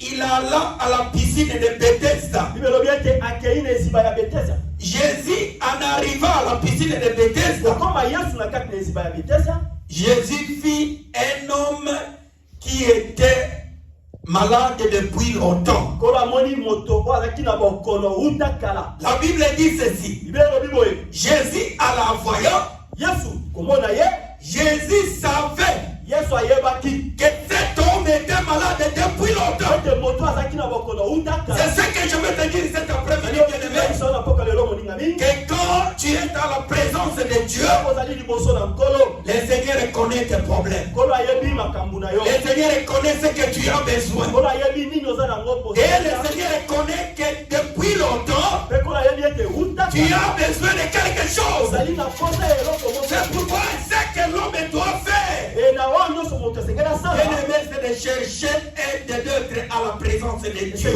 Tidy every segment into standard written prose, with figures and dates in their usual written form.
il alla à la piscine de Bethesda. Jésus en arrivant à la piscine de Bethesda, Jésus vit un homme qui était malade depuis longtemps. La Bible dit ceci. Jésus à la voyant, Jésus savait que cet homme était malade depuis longtemps. C'est ce que je veux te dire cet après-midi, bien-aimé. Que quand tu es dans la présence de Dieu, le Seigneur connaît tes problèmes. Le Seigneur connaît ce que tu as besoin. Et le Seigneur connaît que depuis longtemps, tu as besoin de quelque chose. C'est pourquoi ce que l'homme doit faire, bien-aimé, c'est de chercher et d'être à la présence de Dieu.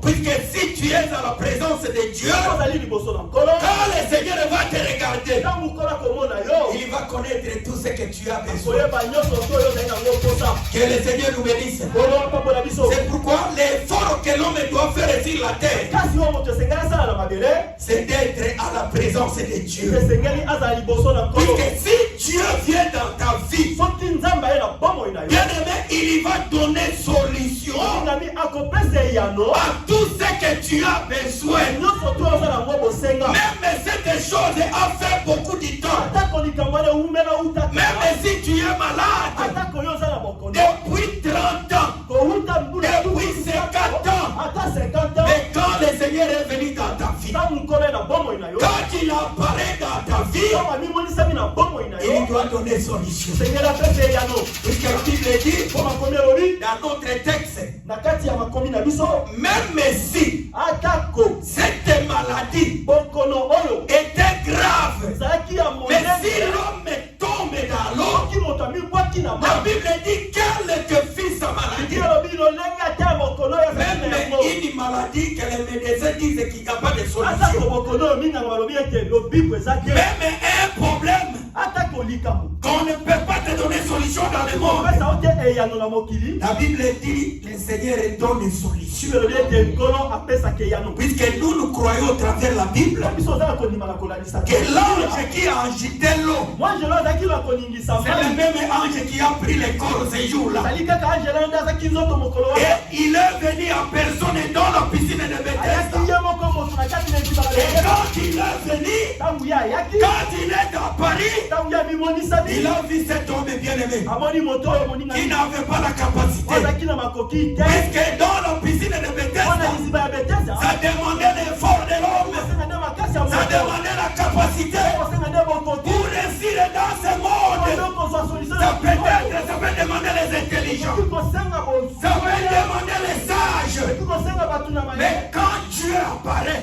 Puisque si tu es à la présence de Dieu, quand le Seigneur va te regarder, il va connaître tout ce que tu as besoin. Que le Seigneur nous bénisse. C'est pourquoi l'effort que l'homme doit faire sur la terre, c'est d'être à la présence de Dieu. Puisque si Dieu vient dans ta vie, bien-aimé, il va donner solution à tout ce que tu as besoin. Même cette chose a fait beaucoup de temps. Même si tu es malade depuis 30 ans, depuis 50 ans, mais quand le Seigneur est venu dans ta vie, quand il apparaît dans ta vie, il doit donner solution. Puisque la Bible dit dans notre texte, même si cette maladie était grave, mais si l'homme tombe dans l'eau, la Bible dit qu'elle que fit sa maladie. Même une maladie que les médecins disent qu'il n'y a pas de solution. Même un problème qu'on ne peut pas te donner solution dans le monde. La Bible dit le Seigneur donne une solution. Puisque nous croyons au travers de la Bible que l'ange qui a agité l'eau, c'est le même ange qui a pris les corps ce jour-là. Et il est venu en personne dans la piscine de Bethesda. Et quand il est venu, quand il est à Paris, il a vu cet homme bien-aimé qui n'avait pas la capacité. Puisque dans la piscine de Bethesda, ça demandait l'effort de l'homme, ça demandait la capacité pour réussir dans ce monde. Ça peut demander les intelligents, ça peut demander les sages. Mais quand Dieu apparaît,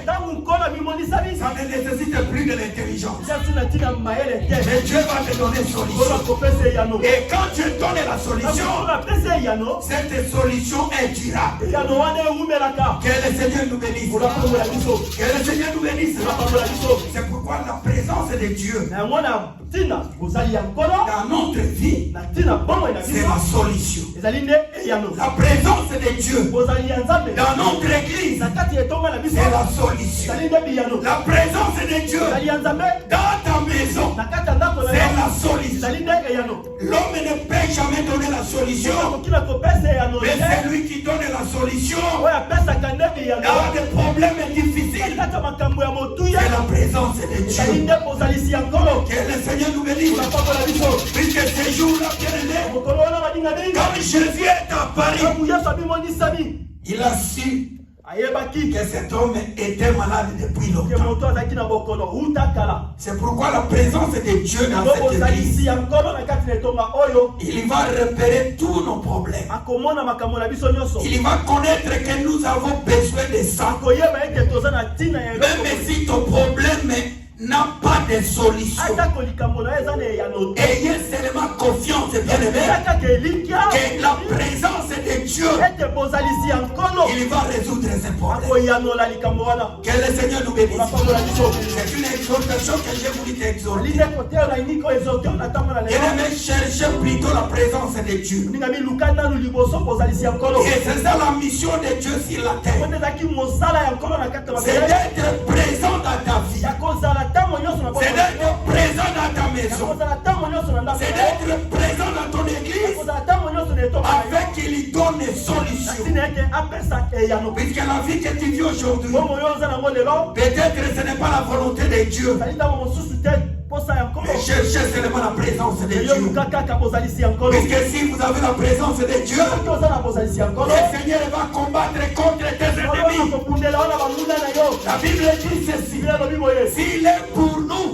ça ne nécessite plus de l'intelligence. Mais Dieu va te donner une solution. Et quand Dieu donne la solution, cette solution est durable. Que le Seigneur nous bénisse. Que le Seigneur nous bénisse. C'est pourquoi la présence de Dieu dans notre vie, c'est la solution. La présence de Dieu dans notre église, c'est la solution. La présence de Dieu dans ta maison, c'est la solution. L'homme ne peut jamais donner la solution, mais c'est lui qui donne la solution dans des problèmes difficiles. C'est la présence de Dieu. Que le Seigneur nous bénisse. Puisque ces jours-là, bien-aimés, quand Jésus est apparu, il a su que cet homme était malade depuis longtemps. C'est pourquoi la présence de Dieu dans cette église, il va repérer tous nos problèmes. Il va connaître que nous avons besoin de ça. Même si ton problème n'a pas de solution, ayez seulement confiance, bien-aimé, que la présence de Dieu, il va résoudre ses problèmes. Que le Seigneur nous bénisse. C'est une exhortation que j'ai voulu t'exhorter. Bien-aimé, cherchez plutôt la présence de Dieu. Et c'est ça la mission de Dieu sur la terre. C'est d'être présent dans ta vie. C'est d'être présent dans ta maison. C'est d'être présent dans ton église. Afin qu'il y donne des solutions. Puisque la vie que tu vis aujourd'hui, peut-être que ce n'est pas la volonté de Dieu. Mais cherchez seulement la présence de Dieu. Puisque si vous avez la présence de Dieu, le Seigneur va combattre contre tes ennemis. La Bible dit ceci: s'il est pour nous,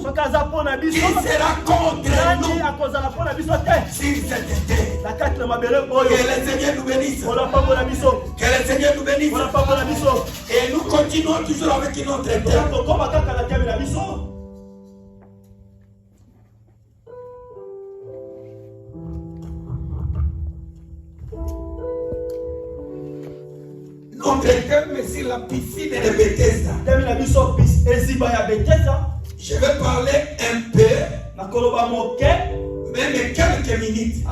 qui sera contre nous? S'il s'était, que le Seigneur nous bénisse. Que le Seigneur nous bénisse. Et nous continuons toujours avec notre thème. Notre thème est sur la piscine de Bethesda. Je vais parler un peu, même quelques minutes.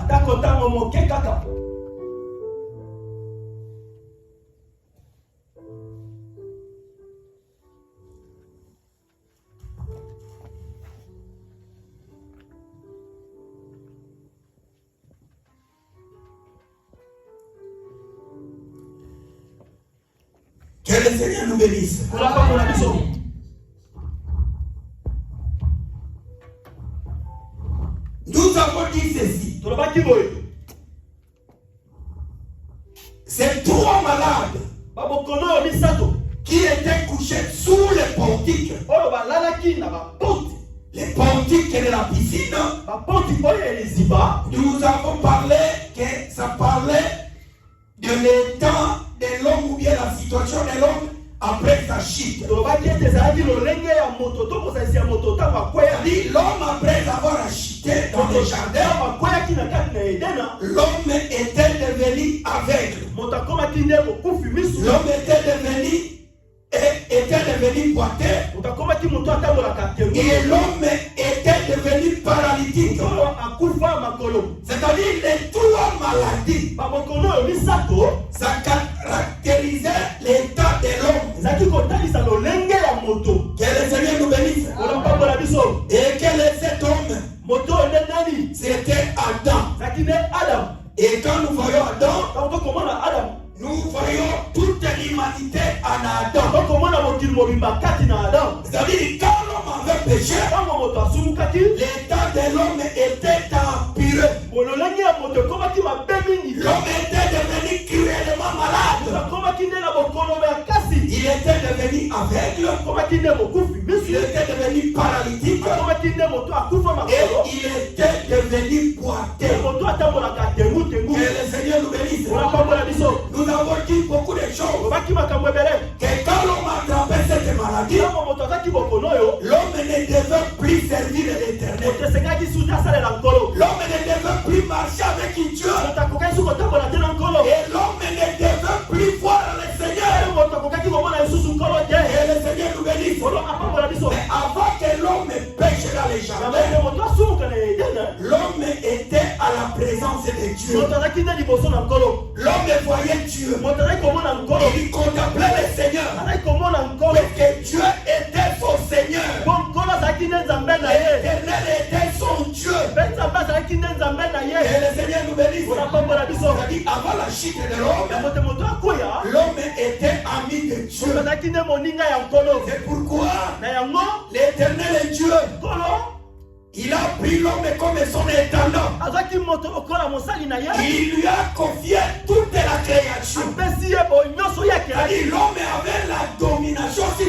Que le Seigneur nous bénisse. Nous avons dit ceci. C'est trois malades qui étaient couchés sous les portiques. Les portiques de la piscine. Nous avons parlé que ça parlait de l'état de l'homme ou bien la situation de l'homme après sa chute. L'homme après avoir chuté dans le jardin, l'homme était devenu aveugle. L'homme était devenu boiteux. Et l'homme était devenu paralytique. C'est-à-dire les trois maladies. Ça caractérisait l'état de l'homme. Que le Seigneur nous bénisse. Et quel est cet homme? C'était Adam. Et quand nous voyons Adam, nous voyons toute l'humanité en Adam. C'est-à-dire quand l'homme avait péché, l'état de l'homme était empiré. L'homme était devenu cruellement malade. Il était devenu aveugle. Il était devenu paralytique. Et il était devenu boiteux. Que le Seigneur nous bénisse. Nous avons dit beaucoup de choses. Que quand l'homme attrapait cette maladie, l'homme ne devait plus servir l'Éternel. L'homme ne devait plus marcher avec Dieu. Et l'homme ne devait plus voir le Seigneur. Et le Seigneur nous bénisse. Mais avant que l'homme pêche dans les jardins, l'homme était à la présence de Dieu. L'homme voyait Dieu. Il contemplait le Seigneur. Parce que Dieu était son Seigneur. L'Éternel était son Dieu. Et le Seigneur nous bénisse. C'est-à-dire avant la chute de l'homme, l'homme était ami de Dieu. C'est pourquoi l'Éternel est Dieu. Il a pris l'homme comme son intendant. Il lui a confié toute la création. C'est-à-dire l'homme avait la domination sur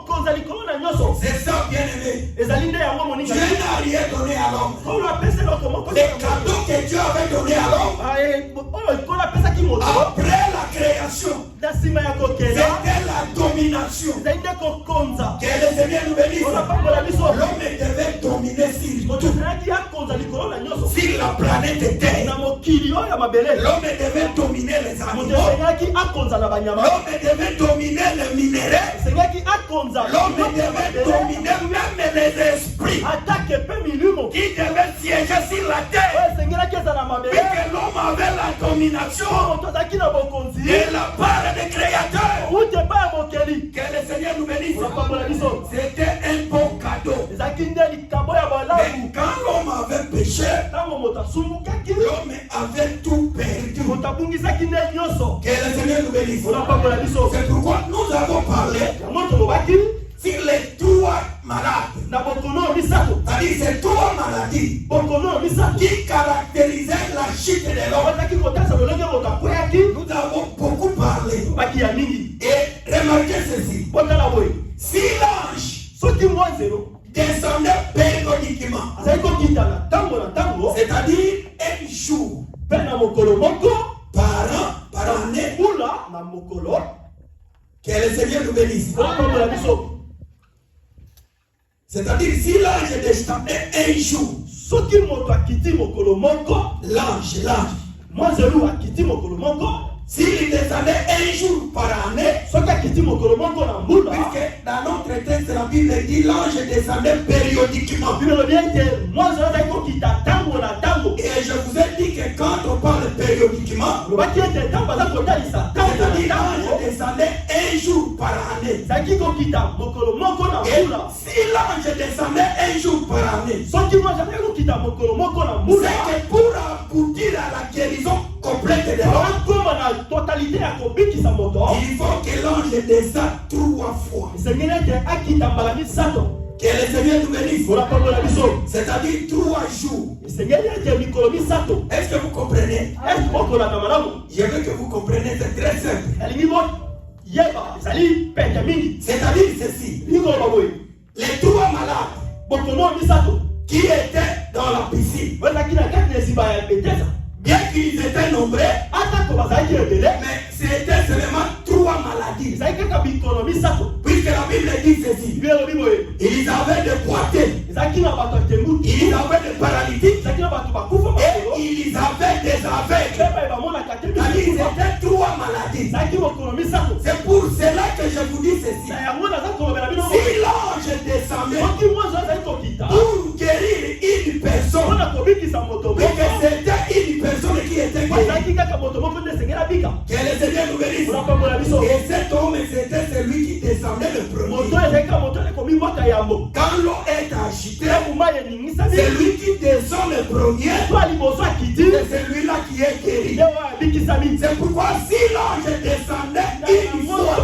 tout. C'est ça, bien-aimé. Dieu n'a rien donné à l'homme. Les cadeaux que Dieu avait donné à l'homme après la création, c'était la domination. Que le Seigneur nous bénisse. L'homme devait dominer sur tout. Sur la planète Terre. L'homme devait dominer les animaux. L'homme devait dominer les minéraux. L'homme devait dominer même les esprits qui devaient siéger sur la terre. Puisque l'homme avait la domination de la part des créateurs. Que le Seigneur nous bénisse. C'était un bon cadeau. Mais quand l'homme avait péché, l'homme avait tout perdu. Que le Seigneur nous bénisse. C'est pourquoi nous avons parlé sur les trois malades. C'est-à-dire ces trois maladies qui caractérisaient la chute de l'homme. Nous avons beaucoup parlé. Et remarquez ceci. Si l'ange descendait périodiquement, c'est-à-dire un jour par année, que le Seigneur nous bénisse. C'est-à-dire si l'ange descendait un jour, l'ange, s'il descendait un jour par année, puisque dans notre texte la Bible dit l'ange descendait périodiquement. Et je vous ai dit que quand on parle périodiquement, c'est-à-dire l'ange descendait un jour par année. Et si l'ange descendait un jour par année, c'est que pour aboutir à la guérison complète de l'homme, il faut que l'ange descende 3 fois. Que le Seigneur nous bénisse. C'est-à-dire 3 jours. Est-ce que vous comprenez? Je veux que vous compreniez, c'est très simple. C'est-à-dire ceci. Les 3 malades qui étaient dans la piscine, bien qu'ils étaient nombreux, mais c'était seulement 3 maladies. Puisque la Bible dit ceci. Ils avaient des boiteux, ils avaient des paralytiques, et ils avaient des aveugles. Ils étaient 3 maladies. C'est pour cela que je vous dis ceci. Si l'ange descendait pour guérir une personne, mais que c'était une personne qui était guérie, que le Seigneur nous bénisse. Et cet homme, c'était celui qui descendait le premier. Quand l'eau est agitée, c'est lui qui descend le premier. C'est celui-là qui est guéri. C'est pourquoi si l'ange descendait une fois,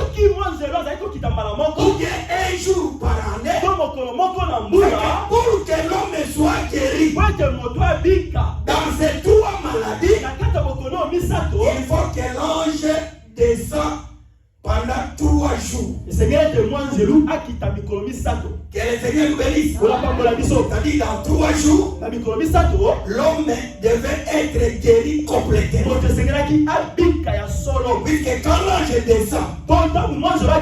ou bien un jour par année, pour que l'homme soit guéri dans ces 3 maladies, il faut que l'ange descend pendant 3 jours. Que le Seigneur nous bénisse. C'est-à-dire dans 3 jours, l'homme devait être guéri complètement. Puisque quand l'ange descend, il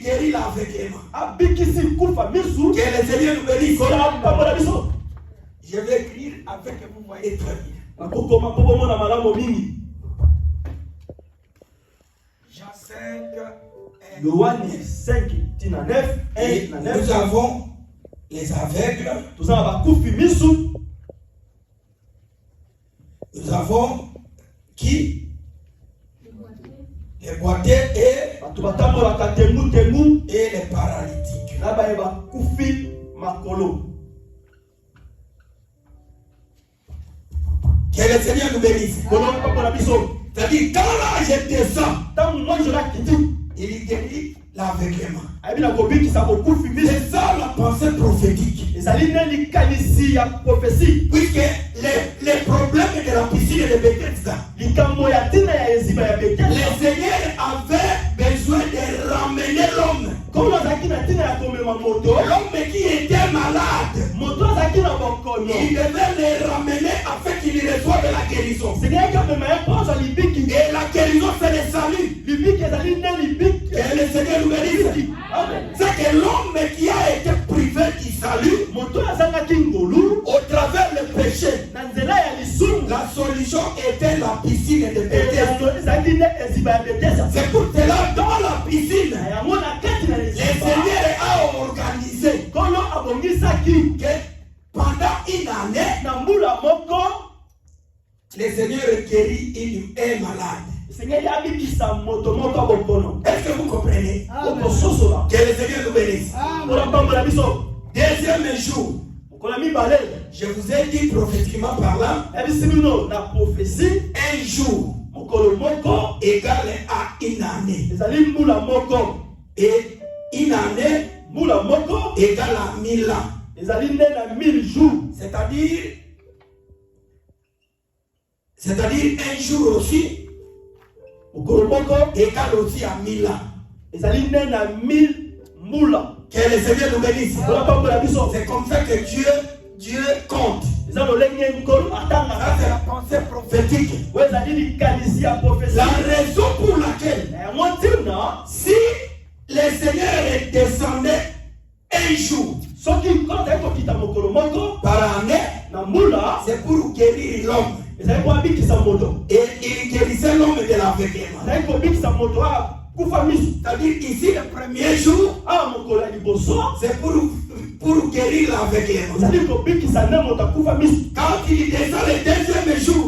guérit l'aveuglement. Que le Seigneur nous bénisse. Je vais écrire afin que vous voyez très bien. Jean 5, Yohane 5, 9, et nous avons les aveugles, nous avons qui? Les boiteux et les paralytiques. Que le Seigneur nous bénisse. C'est-à-dire, quand l'ange descend, il guérit l'aveuglement. C'est ça la pensée prophétique. Puisque les problèmes de la piscine de Bethesda, le Seigneur avait besoin de ramener l'homme. L'homme qui était malade, il devait le ramener afin qu'il reçoive la guérison. Et la guérison, c'est le salut. Et le Seigneur nous bénisse. C'est que l'homme qui a été privé du salut au travers du péché, C'est pour cela dans la piscine, le Seigneur a organisé que pendant une année, le Seigneur guérit un malade. Est-ce que vous comprenez? Que le Seigneur nous bénisse. Deuxième jour, je vous ai dit prophétiquement parlant, un jour égale à une année. Et une année égale à 1000 ans. C'est-à-dire un jour aussi égale aussi à 1000 ans. Que le Seigneur nous bénisse. C'est comme ça que Dieu compte. Ça c'est la pensée prophétique. La raison pour laquelle si le Seigneur descendait un jour par année, c'est pour guérir l'homme. Et il guérissait l'homme de l'aveuglement. C'est-à-dire ici le premier jour, c'est pour guérir l'aveuglement. Quand il descend le deuxième jour,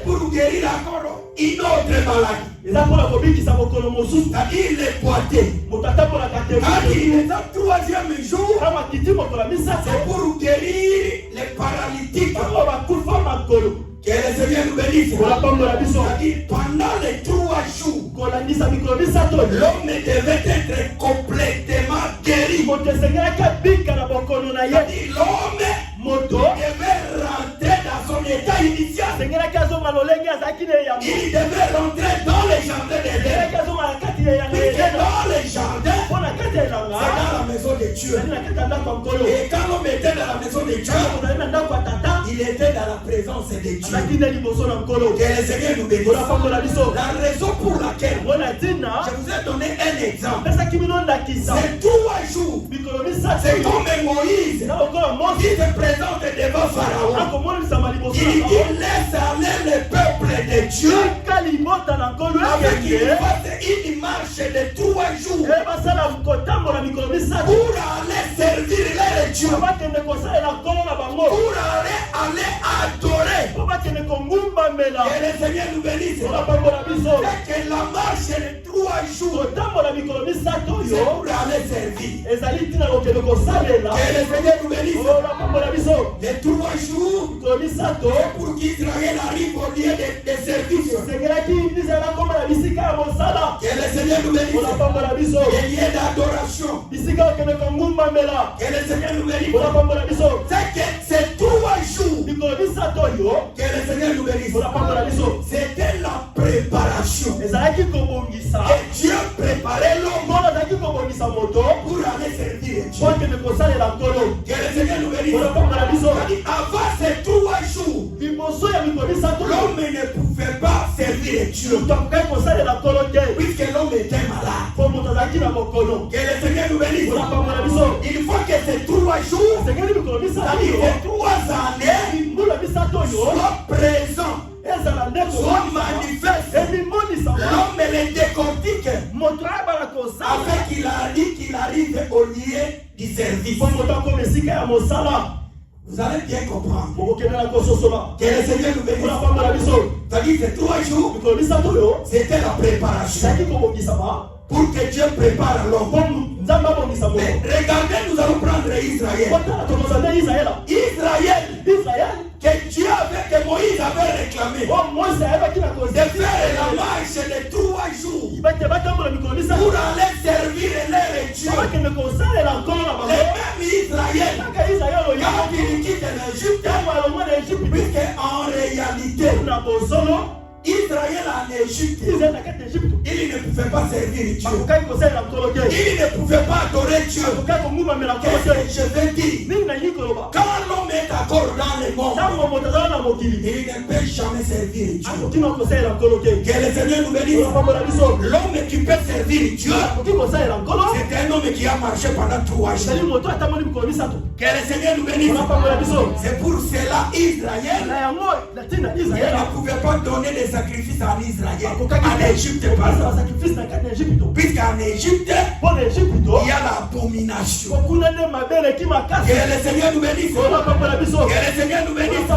pour guérir encore une autre maladie. C'est-à-dire les boiteux. Quand il descend le troisième jour, c'est pour guérir les paralytiques. Que le Seigneur nous bénisse. C'est-à-dire pendant les 3 jours, l'homme devait être complètement guéri. C'est-à-dire l'homme devait rentrer dans son état initial. Il devait rentrer dans les jardins de Dieu. Dans les jardins, c'est dans la maison de Dieu. Et quand l'homme était dans la maison de Dieu, il était dans la présence de Dieu. Que le Seigneur nous bénisse. La raison pour laquelle je vous ai donné un exemple, c'est 3 jours. C'est comme Moïse qui se présente devant Pharaon. Il laisse aller le peuple de Dieu avec une marche de 3 jours pour aller servir les dieux, pour aller adorer. Et le Seigneur nous bénisse. Que la marche de 3 jours, c'est pour aller servir. Que le Seigneur nous bénisse. Les 3 jours, c'est pour qu'Israël arrive au lieu de service. Que le Seigneur nous bénisse. Les lieux d'adoration. Que le Seigneur nous bénisse. C'est que ces 3 jours, que le Seigneur nous bénisse, c'était la préparation. Et Dieu préparait l'homme pour aller servir Dieu. Que le Seigneur nous bénisse. Avant ces 3 jours, l'homme ne pouvait pas servir Dieu, puisque l'homme était malade. Que le Seigneur nous bénisse. Il faut que ces 3 jours, c'est-à-dire les 3 années, soient présents, soient manifestes. L'homme les décortique afin qu'il arrive au lieu du service. Vous allez bien comprendre. Que le Seigneur nous bénisse. C'est-à-dire ces 3 jours, c'était la préparation pour que Dieu prépare l'homme. Mais regardez, nous allons prendre Israël. Israël, que Dieu que Moïse avait réclamé, de faire la marche de 3 jours pour aller servir leur Dieu. Les mêmes Israël, quand il quitte l'Égypte, puisque en réalité, Israël en Égypte, il ne pouvait pas servir Dieu. Il ne pouvait pas adorer Dieu. Qu'est-ce que je veux dire? Quand l'homme est d'accord dans le monde, il ne peut jamais servir Dieu. Que le Seigneur nous bénisse. L'homme qui peut servir Dieu, c'est un homme qui a marché pendant 3 jours. Que le Seigneur nous bénisse. C'est pour cela Israël ne pouvait pas donner des sacrifices sacrifice en Israël, en Égypte, puisqu'en Égypte, il y a l'abomination. Que le Seigneur nous bénisse. Que le Seigneur nous bénisse.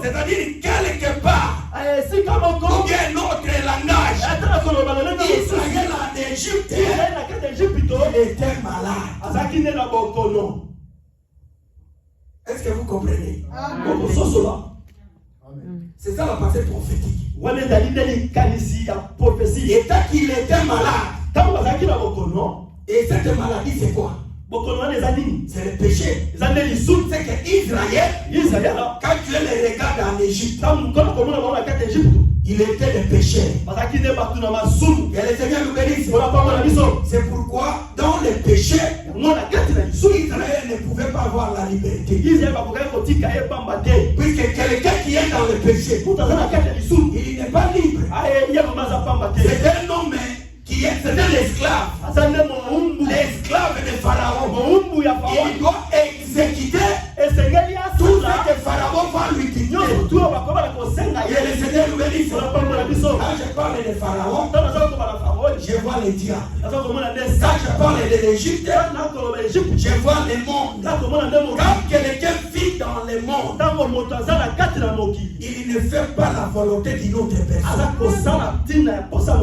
C'est-à-dire, quelque part, ou bien notre langage, Israël en Égypte, il était malade. Est-ce que vous comprenez? C'est ça la pensée prophétique. Et tant qu'il était malade, et cette maladie c'est quoi? C'est le péché. C'est que Israël, quand tu les regardes en Égypte, il était le péché. Et le Seigneur nous bénisse. C'est pourquoi dans le péché, Israël ne pouvait pas avoir la liberté. Puisque quelqu'un qui est dans le péché, il n'est pas libre. C'est un homme qui est l'esclave. L'esclave de Pharaon. Il doit exécuter tout ce que Pharaon va lui dire. Et le Seigneur nous bénisse. Quand je parle de Pharaon, je vois les diables. Quand je parle de l'Égypte, je vois le monde. Quand quelqu'un vit dans le monde, il ne fait pas la volonté d'une autre personne.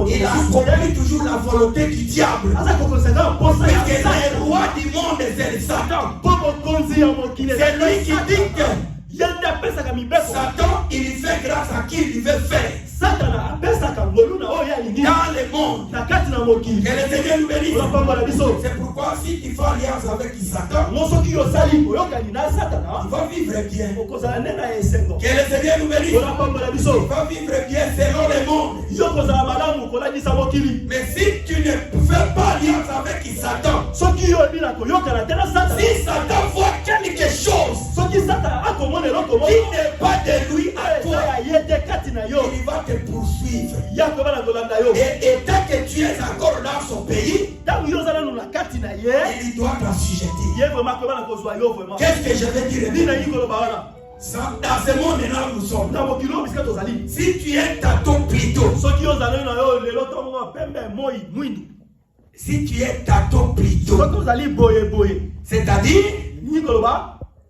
Il accomplit toujours la volonté du diable. Parce que le roi du monde, c'est le Satan. C'est lui qui dit que Satan, il fait grâce à qui il veut faire. Dans le monde. Que le Seigneur nous bénisse. C'est pourquoi si tu fais alliance avec Satan, tu vas vivre bien. Que le Seigneur nous bénisse. Tu vas vivre bien selon le monde. Mais si tu ne fais pas alliance avec Satan, si Satan voit quelque chose qui n'est pas de lui à toi, il va te poursuivre. Et tant que tu es encore dans son pays, il doit t'assujettir. Qu'est-ce que je veux dire? Dans ce monde là nous sommes. Si tu es tâton plutôt, si tu es tâton plutôt, c'est-à-dire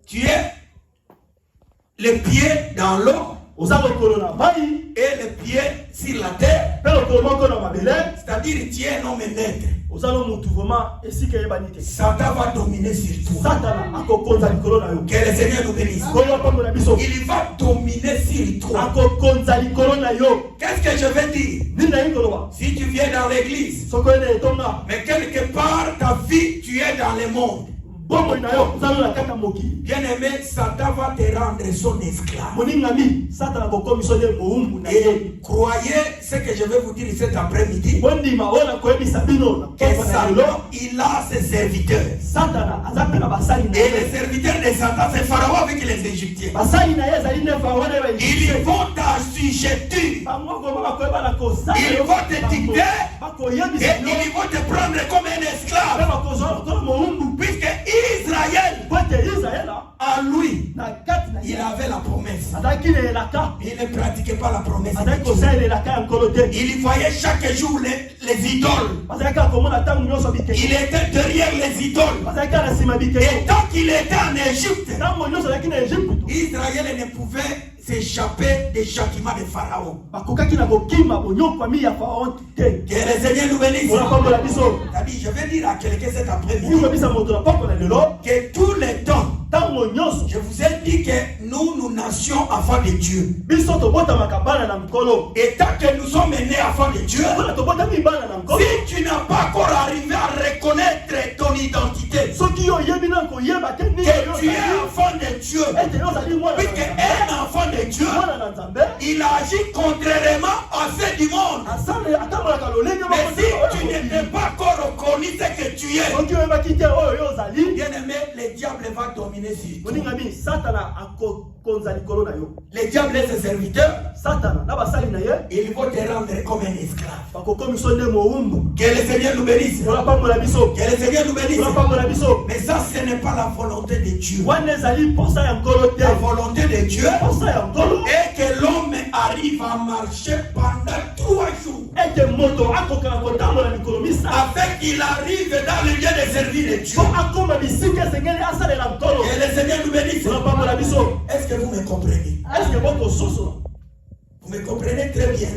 tu es les pieds dans l'eau et les pieds sur la terre, c'est-à-dire tu es un homme maître. Satan va dominer sur toi. Que le Seigneur nous bénisse. Il va dominer sur toi. Qu'est-ce que je veux dire? Si tu viens dans l'église, mais quelque part ta vie, tu es dans le monde. Bien aimé, Satan va te rendre son esclave. Et croyez ce que je vais vous dire cet après-midi. Que Satan, il a ses serviteurs. Et les serviteurs de Satan, c'est Pharaon avec les Égyptiens. Ils vont t'assujettir. Ils vont te dicter. Et ils vont te prendre comme un esclave. Puisque Israël, en lui, il avait la promesse. Il ne pratiquait pas la promesse. Il voyait chaque jour les idoles. Il était derrière les idoles. Et tant qu'il était en Égypte, Israël ne pouvait s'échapper des châtiments de Pharaon. Que le Seigneur nous bénisse. Je vais dire à quelqu'un cet après-midi que tous les temps, je vous ai dit que nous nations enfants de Dieu. Et tant que nous sommes nés enfants de Dieu, si tu n'as pas encore arrivé à reconnaître ton identité, que tu es enfant de Dieu, puisque un enfant de Dieu, il agit contrairement à ceux du monde. Mais si tu n'étais pas encore reconnu ce que tu es, bien aimé, le diable va dominer sur toi. Les diables et ses serviteurs, ils vont te rendre comme un esclave. Que le Seigneur nous bénisse. Que le Seigneur nous bénisse. Mais ça, ce n'est pas la volonté de Dieu. La volonté de Dieu est que l'homme arrive à marcher pendant 3 jours. Afin Afin qu'il arrive dans le lieu de servir de Dieu. Et le Seigneur nous bénisse. Est-ce que vous me comprenez? Vous me comprenez très bien.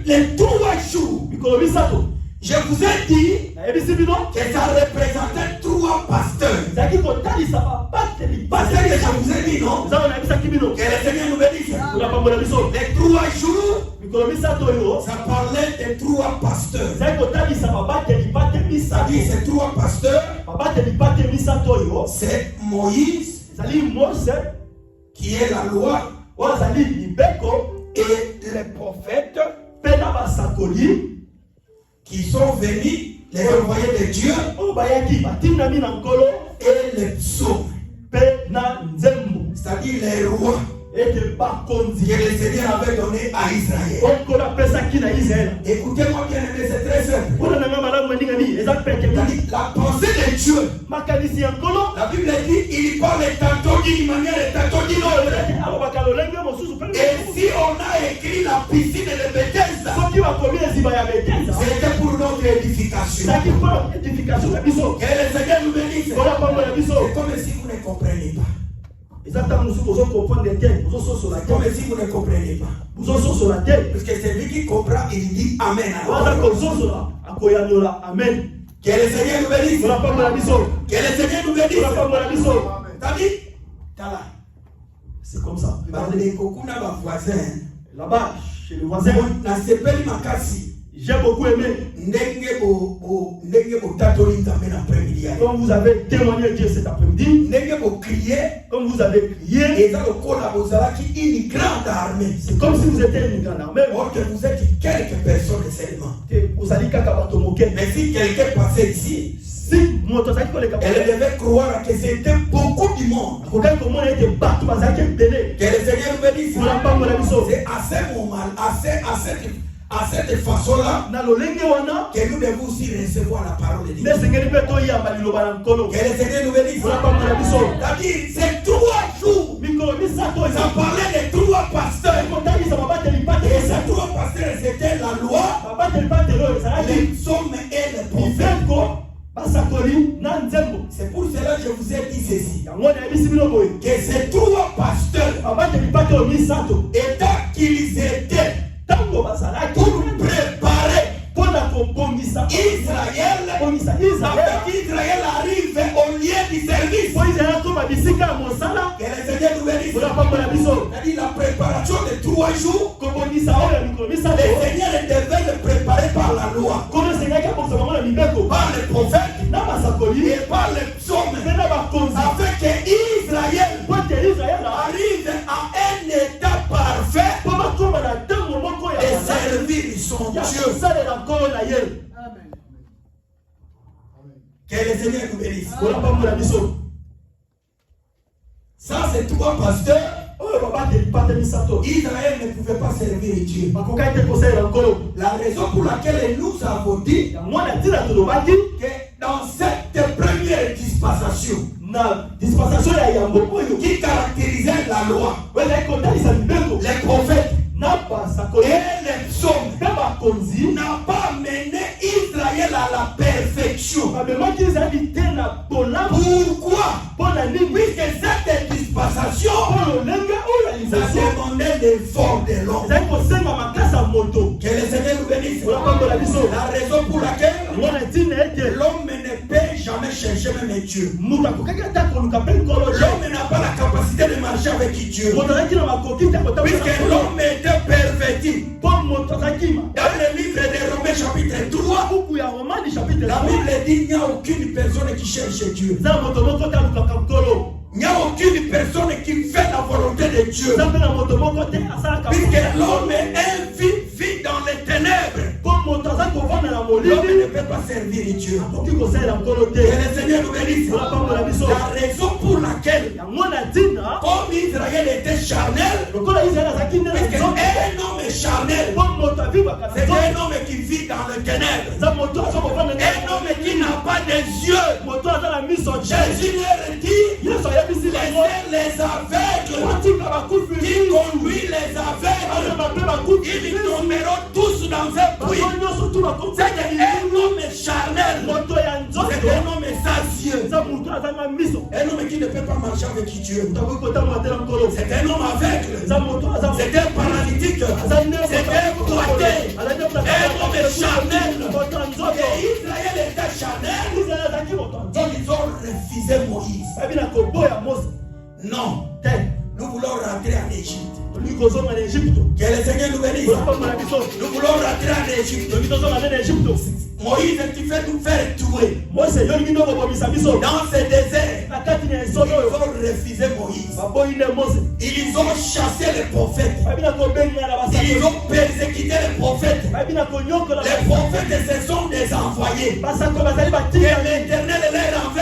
Les 3 jours, je vous ai dit que ça représentait 3 pasteurs. Pasteur que je vous ai dit, non? Que le Seigneur nous bénisse. Les 3 jours, ça parlait de 3 pasteurs. C'est-à-dire ces 3 pasteurs, c'est Moïse, qui est la loi, et les prophètes qui sont venus, les envoyés de Dieu, et les psaumes, c'est-à-dire les rois que le Seigneur avait donné à Israël. Écoutez-moi bien, c'est très simple. La pensée de Dieu, la Bible dit, il parle tantôt d'une manière et tantôt d'une autre. Et si on a écrit la piscine de Bethesda, c'était pour notre édification. Que le Seigneur nous bénisse. C'est comme si vous ne comprenez pas. Comme si vous ne comprenez pas. Parce que c'est lui qui comprend, il dit Amen. Que le Seigneur nous bénisse. Que le Seigneur nous bénisse. T'as dit? C'est comme ça. Là-bas, chez le voisin, j'ai beaucoup aimé. Comme vous avez témoigné Dieu cet après-midi, comme vous avez crié, c'est comme si vous étiez une grande armée. Or que vous êtes quelques personnes seulement. Mais si quelqu'un passait ici, elle devait croire que c'était beaucoup du monde. Que le Seigneur nous bénisse. C'est à ce moment, à cette façon-là, que nous devons aussi recevoir la parole de Dieu. Que le Seigneur nous bénisse. C'est-à-dire, c'est 3 jours. Ça parlait de 3 pasteurs. Et ces 3 pasteurs, c'était la loi, les psaumes et les prophètes. C'est pour cela que je vous ai dit ceci. Que ces 3 pasteurs, étant qu'ils étaient pour préparer Israël, afin qu'Israël arrive au lieu du service. Que le Seigneur nous bénisse. C'est-à-dire la préparation de 3 jours. Le Seigneur devait le préparer par la loi, par les prophètes et par les psaumes, afin que Israël arrive à un état parfait et servir son Dieu. Que le Seigneur nous bénisse. Ça, c'est 3 pasteurs. Israël ne pouvait pas servir Dieu. La raison pour laquelle nous avons dit que dans cette première dispensation, qui caractérisait la loi, les prophètes et les psaumes n'a pas mené Israël à la perfection. Pourquoi? Puisque cette dispensation, ça demandait l'effort de l'homme. Que le Seigneur nous bénisse. La raison pour laquelle l'homme ne peut jamais chercher même Dieu. L'homme n'a pas la capacité de marcher avec Dieu. Puisque l'homme était perverti. Dans le livre de Romains chapitre 3, la Bible dit qu'il n'y a aucune personne qui cherche Dieu. Il n'y a aucune personne qui fait la volonté de Dieu. Puisque l'homme vit dans les ténèbres. L'homme ne peut pas servir Dieu. Que le Seigneur nous bénisse. La raison pour laquelle, comme Israël était charnel, puisque un homme charnel, c'est un homme qui vit dans les ténèbres. Un homme qui qui n'a pas des yeux. Jésus leur dit, laissez les aveugles, qui conduit les aveugles, ils tomberont tous dans un puits. C'est un homme charnel, c'est un homme sans yeux, un homme qui ne peut pas marcher avec Dieu, c'est un homme aveugle, c'est un paralytique, c'est un boité, un homme charnel. Et Israël était charnel, ils ont refusé Moïse. Non, nous voulons rentrer en Égypte. Que le Seigneur nous bénisse. Nous voulons rentrer en Égypte. Moïse, tu fais nous faire tuer. Dans ce désert, ils ont refusé Moïse. Ils ont chassé les prophètes. Ils ont persécuté les prophètes. Les prophètes, ce sont des envoyés. Et l'Éternel leur a